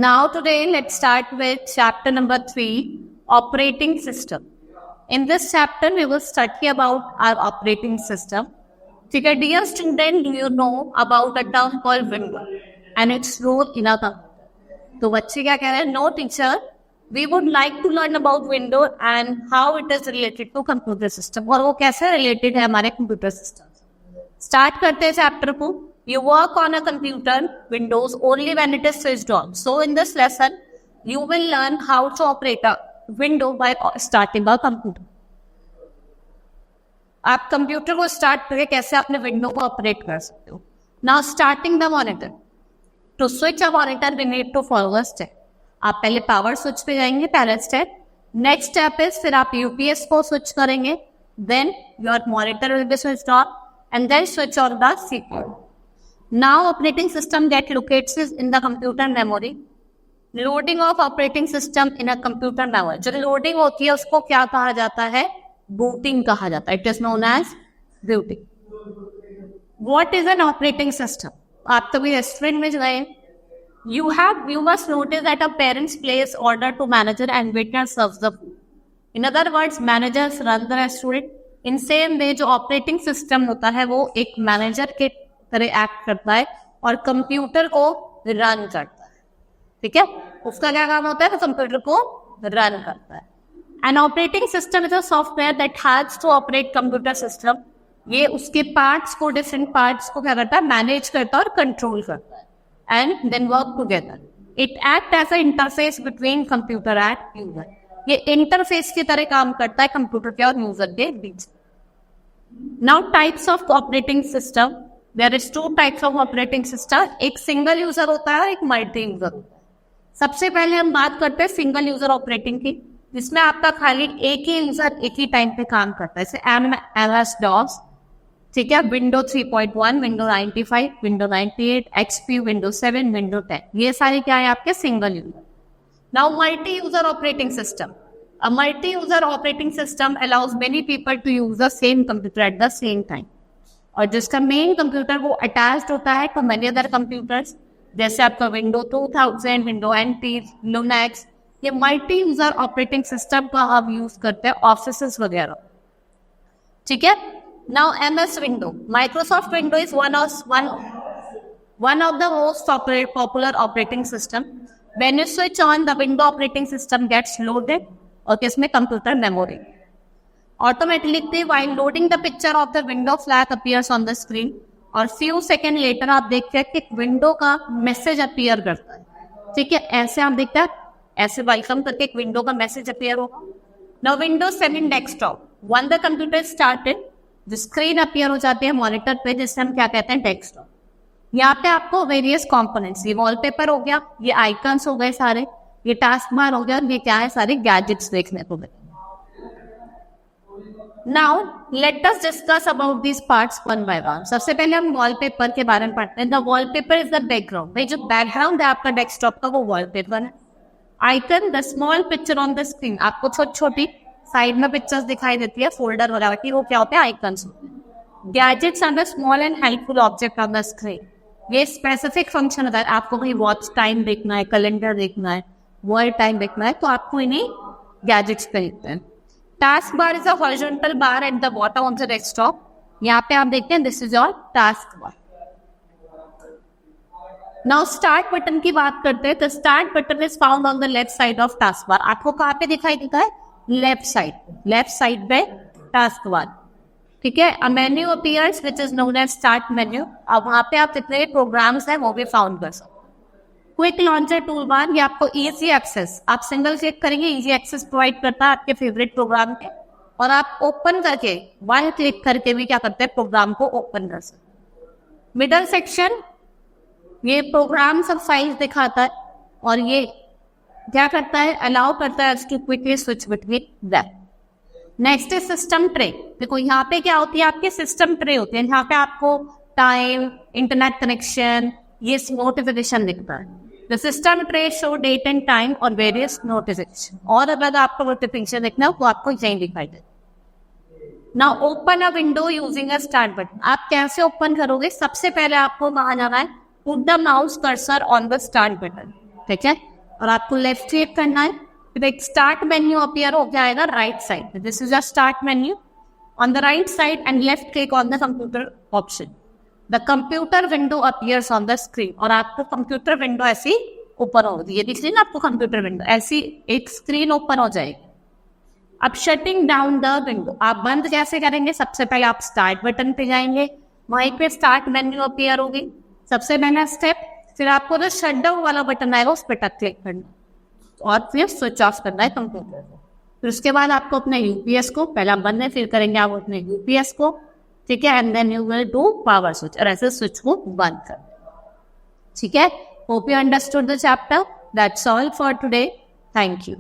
Now today let's start with chapter number 3, operating system. In this chapter we will study about our operating system. Okay, dear student, do you know about a term called window and its role in a computer? तो बच्चे क्या कह रहे हैं? No teacher, we would like to learn about window and how it is related to computer system और वो कैसे related है हमारे computer system. Start करते हैं chapter को. You work on a computer, Windows, only when it is switched on. So in this lesson, you will learn how to operate a window by starting a computer. आप computer को start करके कैसे अपने window को operate कर सकते हो. Now starting the monitor. To switch a monitor, we need to follow a step. आप पहले पावर स्विच पे जाएंगे, पहला स्टेप. नेक्स्ट स्टेप इज फिर आप यूपीएस को स्विच करेंगे. Then your monitor will be switched on and then switch on the CPU. Now operating system that locates in the computer memory. Loading of operating system in a computer memory. जो loading होती है उसको क्या कहा जाता है? Booting कहा जाता है. It is known as booting. What is an operating system? आप तो भी रेस्टोरेंट में गए. You must notice that a parents place order to manager and waiter serves the food. In other words, managers run the restaurant. In same way, जो operating system होता है वो एक मैनेजर के तरह एक्ट करता है और कंप्यूटर को रन करता है. ठीक है, उसका क्या काम होता है? तो कंप्यूटर को रन करता है. An operating system is a software that has to operate computer system. ये उसके पार्ट्स को, डिफरेंट पार्ट्स को क्या करता है? मैनेज करता है और कंट्रोल करता है. And then work together. It act as a interface between computer and user. ये इंटरफेस की तरह काम करता है कंप्यूटर के और यूजर के बीच. Now types of operating system. There is 2 types of operating system. एक सिंगल यूजर होता है और एक मल्टी यूजर होता है. सबसे पहले हम बात करते हैं सिंगल यूजर ऑपरेटिंग की, जिसमें आपका खाली एक ही यूजर एक ही टाइम पे काम करता है. जैसे MS DOS, ठीक है, window 3.1, window 95, window 98, XP, window 7, window 10. ये सारे क्या है? आपके single user. Now multi user operating system. A multi-user operating system allows many people to use the same computer at the same time. और जिसका main computer वो attached होता है टू मेनी अदर कंप्यूटर्स, जैसे आपका विंडो 2000, विंडो NT, लिनक्स. ये multi user operating system का हम यूज करते हैं ऑफिस वगैरह. ठीक है. Now MS window. Microsoft window is one of the most popular operating system. When you switch on, the window operating system gets loaded और इसमें computer memory. Automatically, while loading the picture of the window flag appears on the screen, और few second later आप देखते हैं कि window का message appear करता है. ठीक है, ऐसे आप देखते हैं, ऐसे वेलकम करके एक विंडो का मैसेज अपीयर होगा. Now Windows 7 desktop. When the computer started, जो स्क्रीन अपीयर हो जाती है मॉनिटर पे, जिससे हम क्या कहते हैं? डेस्कटॉप. यहाँ पे आपको वेरियस कॉम्पोनेंट्स, ये वॉलपेपर हो गया, ये आइकन्स हो गए सारे, ये टास्क बार हो गया, ये क्या है? सारे गैजेट्स देखने को मिले. Now let us discuss about these parts one by one. सबसे पहले हम वॉलपेपर के बारे में पढ़ते हैं. The wallpaper is the background. भाई जो बैकग्राउंड है आपका डेस्कटॉप का वो वॉलपेपर है. Icon, the small picture on the screen. आपको छोटी छोटी साइड में पिक्चर्स दिखाई देती है फोल्डर वगैरह की, वो क्या होते हैं? आइकन्स होते हैं. Gadgets are the small and helpful object on the screen. ये स्पेसिफिक फंक्शन होता है. आपको भाई वॉच टाइम देखना है, कैलेंडर देखना है, वर्ल्ड टाइम देखना है, तो आपको इन्हीं गैजेट्स पे लिखते हैं. Task bar is a horizontal bar at the bottom of the desktop. यहाँ पे आप देखते हैं, this is your task bar. Now start button की बात करते हैं. तो start button is found on the left side of task bar. आपको कहाँ पे दिखाई देता है? लेफ्ट साइड पे टास्क बार. ठीक है. A menu appears which is known as start menu. अब वहाँ पे आप जितने प्रोग्राम्स हैं वो भी फाउंड कर सकते. क्विक लॉन्चर टूल बार, ये आपको इजी एक्सेस, आप सिंगल क्लिक करेंगे इजी एक्सेस प्रोवाइड करता है आपके फेवरेट प्रोग्राम के, और आप ओपन करके वन क्लिक करके भी क्या करते हैं? प्रोग्राम को ओपन कर सकते. मिडल सेक्शन, ये प्रोग्राम सब फाइल्स दिखाता है और ये क्या करता है? अलाउ करता है to quickly switch between that. Next है सिस्टम ट्रे. देखो यहाँ पे क्या होती है? आपके सिस्टम ट्रे होते हैं. यहाँ पे आपको टाइम, इंटरनेट कनेक्शन, ये नोटिफिकेशन दिखता है. The system tray show date and time और various notification. और अगर आपको नोटिफिकेशन देखना हो तो आपको यही दिखाई दे. Now open a window using a start button. आप कैसे ओपन करोगे? सबसे पहले आपको कहाँ जाना है? Put the mouse cursor on the start button, ठीक है, और आपको लेफ्ट क्लिक करना है। फिर एक स्टार्ट मेन्यू अपीयर हो जाएगा right side. This is a start menu on the right side and left click on the computer option. The computer window appears on the screen, और आपको कंप्यूटर विंडो ऐसी open होगी। ये दिख रही है ना आपको कंप्यूटर विंडो, ऐसी एक स्क्रीन ओपन हो जाएगी। अब शटिंग डाउन द विंडो, आप बंद कैसे करेंगे? सबसे पहले आप स्टार्ट बटन पे जाएंगे, वहीं पे स्टार्ट मेन्यू अपीयर होगी, सबसे पहला स्टेप। फिर आपको जो शट डाउन वाला बटन आएगा उस पर टच क्लिक करना और फिर स्विच ऑफ करना है कंप्यूटर को। फिर उसके बाद आपको अपने यूपीएस को, पहला बंद है फिर करेंगे आप अपने यूपीएस को, ठीक है, and then you will do power switch, और ऐसे स्विच को बंद कर, ठीक है। Hope you understood the chapter. That's all for today. Thank you.